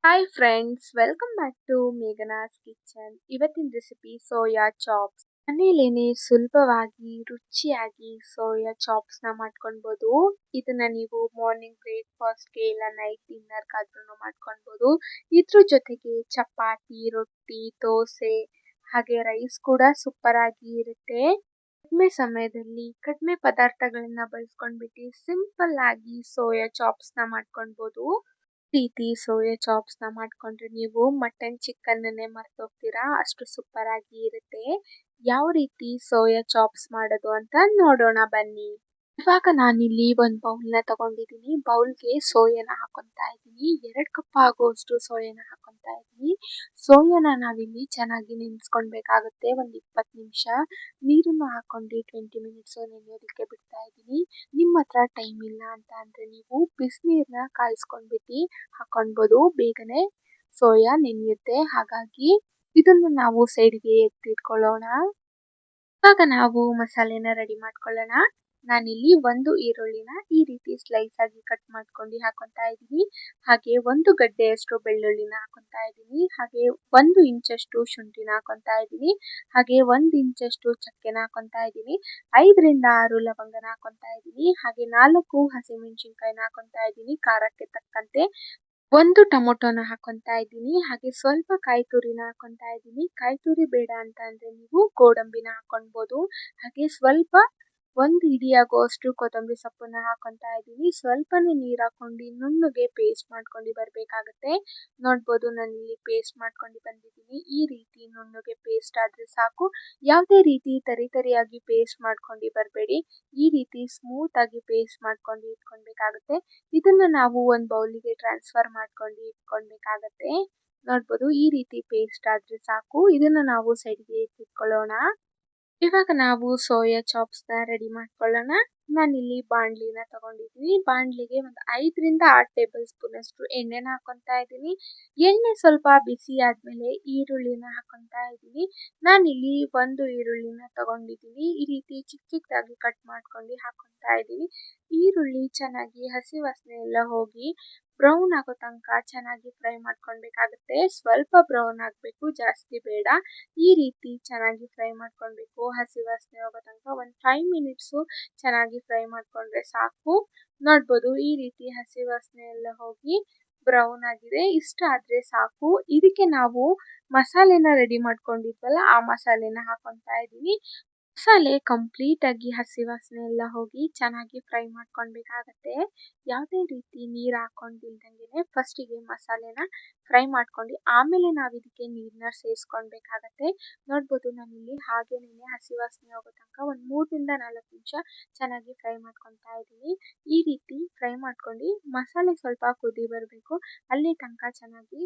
Hi friends, welcome back to Meghana's kitchen. ಇವತ್ತಿನ recipe soya chops. ಮನೇಲೇನೆ ಸುಲಭವಾಗಿ ರುಚಿಯಾಗಿ ಸೋಯಾ ಚಾಪ್ಸ್ನ ಮಾಡ್ಕೊಳ್ಬೋದು. ಇದನ್ನ ನೀವು ಮಾರ್ನಿಂಗ್ ಬ್ರೇಕ್ಫಾಸ್ಟ್ಗೆ ಇಲ್ಲ ನೈಟ್ ಡಿನ್ನರ್ಗಾದ್ರೂ ಮಾಡ್ಕೊಳ್ಬೋದು. ಇದ್ರ ಜೊತೆಗೆ ಚಪಾತಿ, ರೊಟ್ಟಿ, ದೋಸೆ ಹಾಗೆ ರೈಸ್ ಕೂಡ ಸೂಪರ್ ಆಗಿ ಇರುತ್ತೆ. ಕಡಿಮೆ ಸಮಯದಲ್ಲಿ ಕಡಿಮೆ ಪದಾರ್ಥಗಳನ್ನ ಬಳಸ್ಕೊಂಡ್ಬಿಟ್ಟು ಸಿಂಪಲ್ ಆಗಿ ಸೋಯಾ ಚಾಪ್ಸ್ನ ಮಾಡ್ಕೊಳ್ಬೋದು. ರೀತಿ ಸೋಯಾ ಚಾಪ್ಸ್ನ ಮಾಡ್ಕೊಂಡ್ರೆ ನೀವು ಮಟನ್ ಚಿಕನ್ನನ್ನೇ ಮರ್ತೋಗ್ತೀರಾ, ಅಷ್ಟು ಸೂಪರ್ ಆಗಿ ಇರುತ್ತೆ. ಯಾವ ರೀತಿ ಸೋಯಾ ಚಾಪ್ಸ್ ಮಾಡೋದು ಅಂತ ನೋಡೋಣ ಬನ್ನಿ. ಇವಾಗ ನಾನಿಲ್ಲಿ ಒಂದು ಬೌಲ್ನ ತಗೊಂಡಿದ್ದೀನಿ. ಬೌಲ್ಗೆ ಸೋಯಾನ ಹಾಕೊತಾ ಇದ್ದೀನಿ. 2 ಕಪ್ ಆಗುವಷ್ಟು ಸೋಯಾನ ಹಾಕೊತಾ ಇದ್ದೀನಿ. ಸೋಯಾನ ನಾವಿಲ್ಲಿ ಚೆನ್ನಾಗಿ ನೆನೆಸ್ಕೊಳ್ಬೇಕಾಗುತ್ತೆ. ಒಂದು 20 ನಿಮಿಷ ನೀರನ್ನು ಹಾಕೊಂಡು 20 ಮಿನಿಟ್ಸ್ ನೆನೆಯೋದಕ್ಕೆ ಬಿಡ್ತಾ ಇದ್ದೀನಿ. ನಿಮ್ಮ ಹತ್ರ ಟೈಮ್ ಇಲ್ಲ ಅಂತ ಅಂದರೆ ನೀವು ಬಿಸಿನೀರನ್ನ ಕಾಯಿಸ್ಕೊಂಡ್ಬಿಟ್ಟು ಹಾಕೊಳ್ಬೋದು. ಬೇಗನೆ ಸೋಯಾ ನೆನೆಯುತ್ತೆ. ಹಾಗಾಗಿ ಇದನ್ನು ನಾವು ಸೈಡ್ಗೆ ಎತ್ತಿಟ್ಕೊಳ್ಳೋಣ. ಇವಾಗ ನಾವು ಮಸಾಲೆನ ರೆಡಿ ಮಾಡ್ಕೊಳ್ಳೋಣ. ನಾನಿಲ್ಲಿ 1 ಈರುಳ್ಳಿನ ಈ ರೀತಿ ಸ್ಲೈಸ್ ಆಗಿ ಕಟ್ ಮಾಡ್ಕೊಂಡು ಹಾಕೊತಾ ಇದ್ದೀನಿ. ಹಾಗೆ 1 ಗಡ್ಡೆಯಷ್ಟು ಬೆಳ್ಳುಳ್ಳಿನ ಹಾಕೊತಾ ಇದ್ದೀನಿ. ಹಾಗೆ 1 ಇಂಚಷ್ಟು ಶುಂಠಿನ ಹಾಕೊತಾ ಇದ್ದೀನಿ. ಹಾಗೆ 1 ಇಂಚಷ್ಟು ಚಕ್ಕೆನ ಹಾಕೊತಾ ಇದ್ದೀನಿ. 5 ರಿಂದ 6 ಲವಂಗನ ಹಾಕೊತಾ ಇದ್ದೀನಿ. ಹಾಗೆ 4 ಹಸಿಮೆಣಸಿನ್ಕಾಯಿನ ಹಾಕೊತಾ ಇದ್ದೀನಿ ಖಾರಕ್ಕೆ ತಕ್ಕಂತೆ. 1 ಟೊಮೊಟೊನ ಹಾಕೊತಾ ಇದ್ದೀನಿ. ಹಾಗೆ ಸ್ವಲ್ಪ ಕಾಯಿ ತುರಿನ ಹಾಕೊತಾ ಇದ್ದೀನಿ. ಕಾಯಿ ತುರಿ ಬೇಡ ಅಂತ ಅಂದರೆ ನೀವು ಗೋಡಂಬಿನ ಹಾಕೊಳ್ಬೋದು. ಹಾಗೆ ಸ್ವಲ್ಪ 1 ಹಿಡಿ ಆಗುವಷ್ಟು ಕೊತ್ತಂಬರಿ ಸೊಪ್ಪನ್ನ ಹಾಕೊತಾ ಇದ್ದೀನಿ. ಸ್ವಲ್ಪನೇ ನೀರು ಹಾಕೊಂಡು ನುಣ್ಣಗೆ ಪೇಸ್ಟ್ ಮಾಡ್ಕೊಂಡು ಬರಬೇಕಾಗುತ್ತೆ. ನೋಡ್ಬೋದು, ನಾನಿಲ್ಲಿ ಪೇಸ್ಟ್ ಮಾಡ್ಕೊಂಡು ಬಂದಿದ್ದೀನಿ. ಈ ರೀತಿ ನುಣ್ಣಗೆ ಪೇಸ್ಟ್ ಆದರೆ ಸಾಕು. ಯಾವುದೇ ರೀತಿ ತರಿಯಾಗಿ ಪೇಸ್ಟ್ ಮಾಡ್ಕೊಂಡು ಬರಬೇಡಿ. ಈ ರೀತಿ ಸ್ಮೂತ್ ಆಗಿ ಪೇಸ್ಟ್ ಮಾಡ್ಕೊಂಡು ಇಟ್ಕೊಳ್ಬೇಕಾಗುತ್ತೆ. ಇದನ್ನ ನಾವು ಒಂದು ಬೌಲಿಗೆ ಟ್ರಾನ್ಸ್ಫರ್ ಮಾಡ್ಕೊಂಡು ಇಟ್ಕೊಳ್ಬೇಕಾಗತ್ತೆ. ನೋಡ್ಬೋದು, ಈ ರೀತಿ ಪೇಸ್ಟ್ ಆದರೆ ಸಾಕು. ಇದನ್ನ ನಾವು ಸೈಡ್ಗೆ ಎತ್ತಿಟ್ಕೊಳ್ಳೋಣ. ಇವಾಗ ನಾವು ಸೋಯಾ ಚಾಪ್ಸ್ನ ರೆಡಿ ಮಾಡ್ಕೊಳ್ಳೋಣ. ನಾನಿಲ್ಲಿ ಬಾಣಲಿನ ತಗೊಂಡಿದ್ದೀನಿ. ಬಾಣಲಿಗೆ ಒಂದು 5 ರಿಂದ 6 ಟೇಬಲ್ ಸ್ಪೂನ್ ಅಷ್ಟು ಎಣ್ಣೆನ ಹಾಕೊತಾ ಇದ್ದೀನಿ. ಎಣ್ಣೆ ಸ್ವಲ್ಪ ಬಿಸಿ ಆದಮೇಲೆ ಈರುಳ್ಳಿನ ಹಾಕೊತಾ ಇದ್ದೀನಿ. ನಾನಿಲ್ಲಿ 1 ಈರುಳ್ಳಿನ ತಗೊಂಡಿದ್ದೀನಿ. ಈ ರೀತಿ ಚಿಕ್ಕದಾಗಿ ಕಟ್ ಮಾಡ್ಕೊಂಡು ಹಾಕೊತಾ ಇದ್ದೀನಿ. ಈರುಳ್ಳಿ ಚೆನ್ನಾಗಿ ಹಸಿ ವಾಸನೆ ಎಲ್ಲ ಹೋಗಿ ಬ್ರೌನ್ ಆಗೋ ತನಕ ಚೆನ್ನಾಗಿ ಫ್ರೈ ಮಾಡ್ಕೊಳ್ಬೇಕಾಗುತ್ತೆ. ಸ್ವಲ್ಪ ಬ್ರೌನ್ ಆಗಬೇಕು, ಜಾಸ್ತಿ ಬೇಡ. ಈ ರೀತಿ ಚೆನ್ನಾಗಿ ಫ್ರೈ ಮಾಡ್ಕೊಳ್ಬೇಕು. ಹಸಿ ವಾಸನೆ ಹೋಗೋ ತನಕ ಒಂದು 5 ಮಿನಿಟ್ಸು ಚೆನ್ನಾಗಿ ಫ್ರೈ ಮಾಡ್ಕೊಂಡ್ರೆ ಸಾಕು. ನೋಡ್ಬೋದು, ಈ ರೀತಿ ಹಸಿ ವಾಸನೆ ಎಲ್ಲ ಹೋಗಿ ಬ್ರೌನ್ ಆಗಿದೆ. ಇಷ್ಟ ಆದರೆ ಸಾಕು. ಇದಕ್ಕೆ ನಾವು ಮಸಾಲೆನ ರೆಡಿ ಮಾಡ್ಕೊಂಡಿದ್ವಲ್ಲ, ಆ ಮಸಾಲೆನ ಹಾಕೊತಾ ಇದ್ದೀನಿ. ಮಸಾಲೆ ಕಂಪ್ಲೀಟ್ ಆಗಿ ಹಸಿ ವಾಸನೆ ಎಲ್ಲ ಹೋಗಿ ಚೆನ್ನಾಗಿ ಫ್ರೈ ಮಾಡ್ಕೊಳ್ಬೇಕಾಗತ್ತೆ. ಯಾವುದೇ ರೀತಿ ನೀರು ಹಾಕೊಂಡಿಲ್ದಂಗೆ ಫಸ್ಟಿಗೆ ಮಸಾಲೆನ ಫ್ರೈ ಮಾಡ್ಕೊಂಡು ಆಮೇಲೆ ನಾವು ಇದಕ್ಕೆ ನೀರನ್ನ ಸೇರಿಸ್ಕೊಳ್ಬೇಕಾಗತ್ತೆ. ನೋಡ್ಬೋದು, ನಾನಿಲ್ಲಿ ಹಾಗೇನೆ ಹಸಿ ವಾಸನೆ ಹೋಗೋ ತನಕ ಒಂದು 3 ರಿಂದ 4 ನಿಮಿಷ ಚೆನ್ನಾಗಿ ಫ್ರೈ ಮಾಡ್ಕೊತಾ ಇದ್ದೀನಿ. ಈ ರೀತಿ ಫ್ರೈ ಮಾಡ್ಕೊಂಡು ಮಸಾಲೆ ಸ್ವಲ್ಪ ಕುದಿ ಬರಬೇಕು, ಅಲ್ಲಿ ತನಕ ಚೆನ್ನಾಗಿ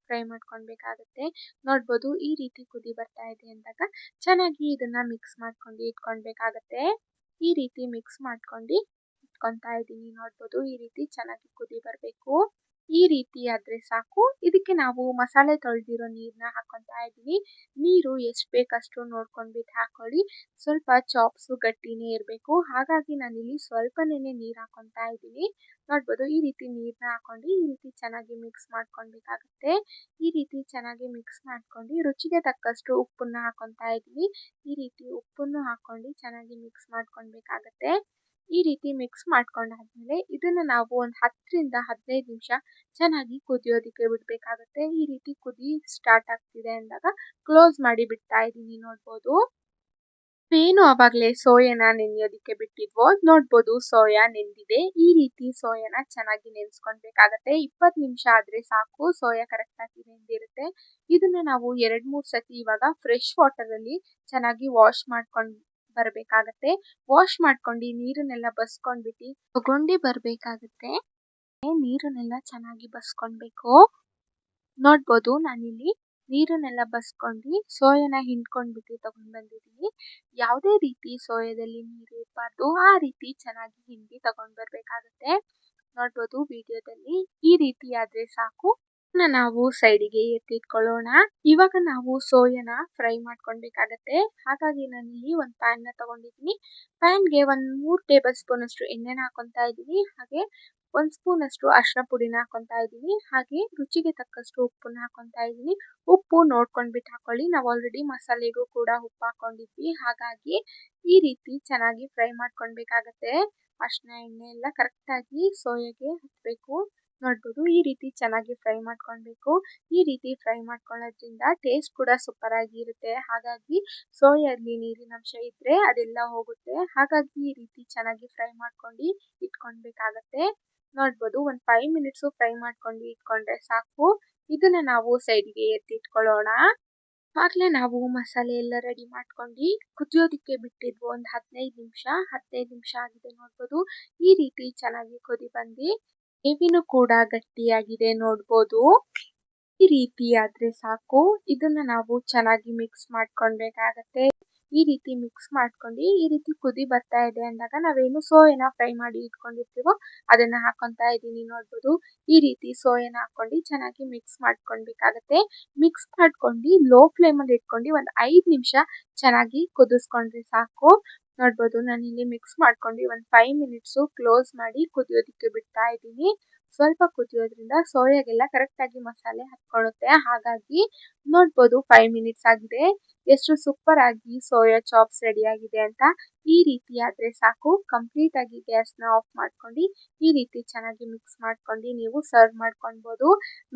ಫ್ರೈ ಮಾಡ್ಕೊಳ್ಬೇಕಾಗತ್ತೆ. ನೋಡ್ಬೋದು, ಈ ರೀತಿ ಕುದಿ ಬರ್ತಾ ಇದೆ ಅಂದಾಗ ಚೆನ್ನಾಗಿ ಇದನ್ನ ಮಿಕ್ಸ್ ಮಾಡ್ಕೊಂಡು ಇಟ್ಕೊಳ್ಬೇಕಾಗತ್ತೆ. ಈ ರೀತಿ ಮಿಕ್ಸ್ ಮಾಡ್ಕೊಂಡು ಇಟ್ಕೊತಾ ಇದ್ದೀನಿ. ನೋಡ್ಬೋದು, ಈ ರೀತಿ ಚೆನ್ನಾಗಿ ಕುದಿ ಬರಬೇಕು. ಈ ರೀತಿ ಆದರೆ ಸಾಕು. ಇದಕ್ಕೆ ನಾವು ಮಸಾಲೆ ತೊಳೆದಿರೋ ನೀರನ್ನ ಹಾಕೊತಾ ಇದ್ದೀನಿ. ನೀರು ಎಷ್ಟು ಬೇಕಷ್ಟು ನೋಡ್ಕೊಂಡ್ಬಿಟ್ಟು ಹಾಕೊಳ್ಳಿ. ಸ್ವಲ್ಪ ಚಾಪ್ಸು ಗಟ್ಟಿನೇ ಇರಬೇಕು. ಹಾಗಾಗಿ ನಾನಿಲ್ಲಿ ಸ್ವಲ್ಪನೇ ನೀರು ಹಾಕೊತಾ ಇದ್ದೀನಿ. ನೋಡ್ಬೋದು, ಈ ರೀತಿ ನೀರನ್ನ ಹಾಕೊಂಡು ಈ ರೀತಿ ಚೆನ್ನಾಗಿ ಮಿಕ್ಸ್ ಮಾಡ್ಕೊಳ್ಬೇಕಾಗತ್ತೆ. ಈ ರೀತಿ ಚೆನ್ನಾಗಿ ಮಿಕ್ಸ್ ಮಾಡ್ಕೊಂಡು ರುಚಿಗೆ ತಕ್ಕಷ್ಟು ಉಪ್ಪನ್ನ ಹಾಕೊತಾ ಇದ್ದೀನಿ. ಈ ರೀತಿ ಉಪ್ಪನ್ನು ಹಾಕೊಂಡು ಚೆನ್ನಾಗಿ ಮಿಕ್ಸ್ ಮಾಡ್ಕೊಳ್ಬೇಕಾಗತ್ತೆ. ಈ ರೀತಿ ಮಿಕ್ಸ್ ಮಾಡ್ಕೊಂಡಾದ್ಮೇಲೆ ಇದನ್ನ ನಾವು ಒಂದು 10 ರಿಂದ 15 ನಿಮಿಷ ಚೆನ್ನಾಗಿ ಕುದಿಯೋದಕ್ಕೆ ಬಿಡಬೇಕಾಗುತ್ತೆ. ಈ ರೀತಿ ಕುದಿ ಸ್ಟಾರ್ಟ್ ಆಗ್ತಿದೆ ಅಂದಾಗ ಕ್ಲೋಸ್ ಮಾಡಿ ಬಿಡ್ತಾ ಇದ್ದೀನಿ. ನೋಡ್ಬೋದು, ಏನು ಆವಾಗಲೇ ಸೋಯಾನ ನೆನೆಯೋದಕ್ಕೆ ಬಿಟ್ಟಿದ್ವೋ, ನೋಡ್ಬೋದು ಸೋಯಾ ನೆಂದಿದೆ. ಈ ರೀತಿ ಸೋಯಾನ ಚೆನ್ನಾಗಿ ನೆನೆಸ್ಕೊಳ್ಬೇಕಾಗತ್ತೆ. 20 ನಿಮಿಷ ಆದರೆ ಸಾಕು, ಸೋಯಾ ಕರೆಕ್ಟಾಗಿ ನೆಂದಿರುತ್ತೆ. ಇದನ್ನ ನಾವು 2-3 ಸತಿ ಇವಾಗ ಫ್ರೆಶ್ ವಾಟರಲ್ಲಿ ಚೆನ್ನಾಗಿ ವಾಶ್ ಮಾಡ್ಕೊಂಡು ಬರಬೇಕಾಗತ್ತೆ. ವಾಶ್ ಮಾಡ್ಕೊಂಡು ನೀರನ್ನೆಲ್ಲ ಬಸ್ಕೊಂಡ್ಬಿಟ್ಟು ತಗೊಂಡು ಬರಬೇಕಾಗತ್ತೆ. ನೀರನ್ನೆಲ್ಲ ಚೆನ್ನಾಗಿ ಬಸ್ಕೊಳ್ಬೇಕು. ನೋಡ್ಬೋದು, ನಾನಿಲ್ಲಿ ನೀರನ್ನೆಲ್ಲ ಬಸ್ಕೊಂಡು ಸೋಯಾನ ಹಿಂಡ್ಕೊಂಡ್ಬಿಟ್ಟು ತಗೊಂಡು ಬಂದಿದ್ದೀನಿ. ಯಾವುದೇ ರೀತಿ ಸೋಯಾದಲ್ಲಿ ನೀರು ಇರಬಾರ್ದು, ಆ ರೀತಿ ಚೆನ್ನಾಗಿ ಹಿಂಡಿ ತಗೊಂಡು ಬರಬೇಕಾಗತ್ತೆ. ನೋಡ್ಬೋದು ವಿಡಿಯೋದಲ್ಲಿ, ಈ ರೀತಿ ಆದರೆ ಸಾಕು. ನಾವು ಸೈಡಿಗೆ ಎತ್ತಿಟ್ಕೊಳ್ಳೋಣ. ಇವಾಗ ನಾವು ಸೋಯಾನ ಫ್ರೈ ಮಾಡ್ಕೊಳ್ಬೇಕಾಗತ್ತೆ. ಹಾಗಾಗಿ ನಾನಿಲ್ಲಿ ಒಂದು ಪ್ಯಾನ್ನ ತಗೊಂಡಿದ್ದೀನಿ. ಪ್ಯಾನ್ಗೆ ಒಂದು 3 ಟೇಬಲ್ ಸ್ಪೂನ್ ಅಷ್ಟು ಎಣ್ಣೆನ ಹಾಕೊತಾ ಇದ್ದೀನಿ. ಹಾಗೆ 1 ಸ್ಪೂನ್ ಅಷ್ಟು ಅರಿಶಿನ ಪುಡಿನ ಹಾಕೊತಾ ಇದ್ದೀನಿ. ಹಾಗೆ ರುಚಿಗೆ ತಕ್ಕಷ್ಟು ಉಪ್ಪನ್ನ ಹಾಕೊತಾ ಇದ್ದೀನಿ. ಉಪ್ಪು ನೋಡ್ಕೊಂಡ್ಬಿಟ್ಟು ಹಾಕೊಳ್ಳಿ. ನಾವು ಆಲ್ರೆಡಿ ಮಸಾಲೆಗೂ ಕೂಡ ಉಪ್ಪು ಹಾಕೊಂಡಿದ್ವಿ. ಹಾಗಾಗಿ ಈ ರೀತಿ ಚೆನ್ನಾಗಿ ಫ್ರೈ ಮಾಡ್ಕೊಳ್ಬೇಕಾಗತ್ತೆ. ಅರಿಶಿನ ಎಣ್ಣೆ ಎಲ್ಲ ಕರೆಕ್ಟಾಗಿ ಸೋಯಾಗೆ ಹತ್ತಬೇಕು. ನೋಡ್ಬೋದು ಈ ರೀತಿ ಚೆನ್ನಾಗಿ ಫ್ರೈ ಮಾಡ್ಕೊಳ್ಬೇಕು. ಈ ರೀತಿ ಫ್ರೈ ಮಾಡ್ಕೊಳ್ಳೋದ್ರಿಂದ ಟೇಸ್ಟ್ ಕೂಡ ಸೂಪರ್ ಆಗಿ ಇರುತ್ತೆ. ಹಾಗಾಗಿ ಸೋಯಲ್ಲಿ ನೀರಿನಂಶ ಇದ್ರೆ ಅದೆಲ್ಲ ಹೋಗುತ್ತೆ. ಹಾಗಾಗಿ ಈ ರೀತಿ ಚೆನ್ನಾಗಿ ಫ್ರೈ ಮಾಡ್ಕೊಂಡು ಇಟ್ಕೊಳ್ಬೇಕಾಗತ್ತೆ. ನೋಡ್ಬೋದು ಒಂದು 5 ಮಿನಿಟ್ಸು ಫ್ರೈ ಮಾಡ್ಕೊಂಡು ಇಟ್ಕೊಂಡ್ರೆ ಸಾಕು. ಇದನ್ನ ನಾವು ಸೈಡ್ಗೆ ಎತ್ತಿಟ್ಕೊಳ್ಳೋಣ. ಆಗ್ಲೇ ನಾವು ಮಸಾಲೆ ಎಲ್ಲ ರೆಡಿ ಮಾಡ್ಕೊಂಡು ಕುದಿಯೋದಕ್ಕೆ ಬಿಟ್ಟಿದ್ವು ಒಂದು 15 ನಿಮಿಷ ಆಗಿದೆ. ನೋಡ್ಬೋದು ಈ ರೀತಿ ಚೆನ್ನಾಗಿ ಕುದಿ ಬಂದು ಗ್ರೇವಿನೂ ಕೂಡ ಗಟ್ಟಿಯಾಗಿದೆ. ನೋಡ್ಬೋದು ಈ ರೀತಿ ಆದ್ರೆ ಸಾಕು. ಇದನ್ನ ನಾವು ಚೆನ್ನಾಗಿ ಮಿಕ್ಸ್ ಮಾಡ್ಕೊಳ್ಬೇಕಾಗತ್ತೆ. ಈ ರೀತಿ ಮಿಕ್ಸ್ ಮಾಡ್ಕೊಂಡು ಈ ರೀತಿ ಕುದಿ ಬರ್ತಾ ಇದೆ ಅಂದಾಗ ನಾವೇನು ಸೋಯಾನ ಫ್ರೈ ಮಾಡಿ ಇಟ್ಕೊಂಡಿರ್ತೀವೋ ಅದನ್ನ ಹಾಕೊಂತಾ ಇದ್ದೀನಿ. ನೋಡ್ಬೋದು ಈ ರೀತಿ ಸೋಯಾನ ಹಾಕೊಂಡು ಚೆನ್ನಾಗಿ ಮಿಕ್ಸ್ ಮಾಡ್ಕೊಳ್ಬೇಕಾಗತ್ತೆ. ಮಿಕ್ಸ್ ಮಾಡ್ಕೊಂಡು ಲೋ ಫ್ಲೇಮಲ್ಲಿ ಇಟ್ಕೊಂಡು ಒಂದು 5 ನಿಮಿಷ ಚೆನ್ನಾಗಿ ಕುದಿಸ್ಕೊಂಡ್ರೆ ಸಾಕು. ನೋಡ್ಬೋದು ನಾನು ಇಲ್ಲಿ ಮಿಕ್ಸ್ ಮಾಡ್ಕೊಂಡು ಒಂದು 5 ಮಿನಿಟ್ಸು ಕ್ಲೋಸ್ ಮಾಡಿ ಕುದಿಯೋದಕ್ಕೆ ಬಿಡ್ತಾ ಇದ್ದೀನಿ. ಸ್ವಲ್ಪ ಕುದಿಯೋದ್ರಿಂದ ಸೋಯಾಗೆಲ್ಲ ಕರೆಕ್ಟಾಗಿ ಮಸಾಲೆ ಹತ್ಕೊಳ್ಳುತ್ತೆ. ಹಾಗಾಗಿ ನೋಡ್ಬೋದು 5 ಮಿನಿಟ್ಸ್ ಆಗಿದೆ. ಎಷ್ಟು ಸೂಪರ್ ಆಗಿ ಸೋಯಾ ಚಾಪ್ಸ್ ರೆಡಿ ಆಗಿದೆ ಅಂತ. ಈ ರೀತಿ ಆದ್ರೆ ಸಾಕು. ಕಂಪ್ಲೀಟ್ ಆಗಿ ಗ್ಯಾಸ್ನ ಆಫ್ ಮಾಡ್ಕೊಂಡು ಈ ರೀತಿ ಚೆನ್ನಾಗಿ ಮಿಕ್ಸ್ ಮಾಡ್ಕೊಂಡು ನೀವು ಸರ್ವ್ ಮಾಡ್ಕೊಳ್ಬೋದು.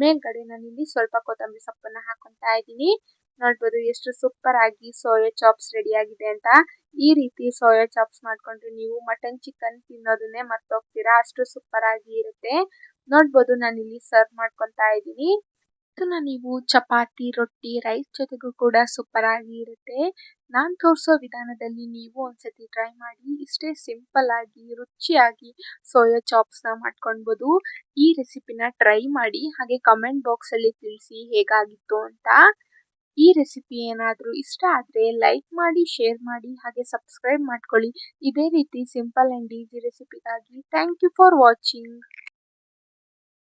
ಮೇಲ್ಗಡೆ ನಾನು ಇಲ್ಲಿ ಸ್ವಲ್ಪ ಕೊತ್ತಂಬರಿ ಸೊಪ್ಪನ್ನ ಹಾಕೊತಾ ಇದ್ದೀನಿ. ನೋಡ್ಬೋದು ಎಷ್ಟು ಸೂಪರ್ ಆಗಿ ಸೋಯಾ ಚಾಪ್ಸ್ ರೆಡಿ ಆಗಿದೆ ಅಂತ. ಈ ರೀತಿ ಸೋಯಾ ಚಾಪ್ಸ್ ಮಾಡ್ಕೊಂಡ್ರೆ ನೀವು ಮಟನ್ ಚಿಕನ್ ತಿನ್ನೋದನ್ನೇ ಮರ್ತೋಗ್ತೀರಾ. ಅಷ್ಟು ಸೂಪರ್ ಆಗಿ ಇರುತ್ತೆ. ನೋಡ್ಬೋದು ನಾನು ಇಲ್ಲಿ ಸರ್ವ್ ಮಾಡ್ಕೊತಾ ಇದ್ದೀನಿ. ಇದನ್ನ ನೀವು ಚಪಾತಿ, ರೊಟ್ಟಿ, ರೈಸ್ ಜೊತೆಗೂ ಕೂಡ ಸೂಪರ್ ಆಗಿ ಇರುತ್ತೆ. ನಾನು ತೋರಿಸೋ ವಿಧಾನದಲ್ಲಿ ನೀವು ಒಂದ್ಸತಿ ಟ್ರೈ ಮಾಡಿ. ಇಷ್ಟೇ ಸಿಂಪಲ್ ಆಗಿ ರುಚಿಯಾಗಿ ಸೋಯಾ ಚಾಪ್ಸ್ನ ಮಾಡ್ಕೊಳ್ಬೋದು. ಈ ರೆಸಿಪಿನ ಟ್ರೈ ಮಾಡಿ. ಹಾಗೆ ಕಮೆಂಟ್ ಬಾಕ್ಸಲ್ಲಿ ತಿಳಿಸಿ ಹೇಗಾಗಿತ್ತು ಅಂತ. ಈ ರೆಸಿಪಿ ಏನಾದರೂ ಇಷ್ಟ ಆದರೆ ಲೈಕ್ ಮಾಡಿ, ಶೇರ್ ಮಾಡಿ, ಹಾಗೆ ಸಬ್ಸ್ಕ್ರೈಬ್ ಮಾಡ್ಕೊಳ್ಳಿ. ಇದೇ ರೀತಿ ಸಿಂಪಲ್ ಆ್ಯಂಡ್ ಈಸಿ ರೆಸಿಪಿಗಾಗಿ ಥ್ಯಾಂಕ್ ಯು ಫಾರ್ ವಾಚಿಂಗ್.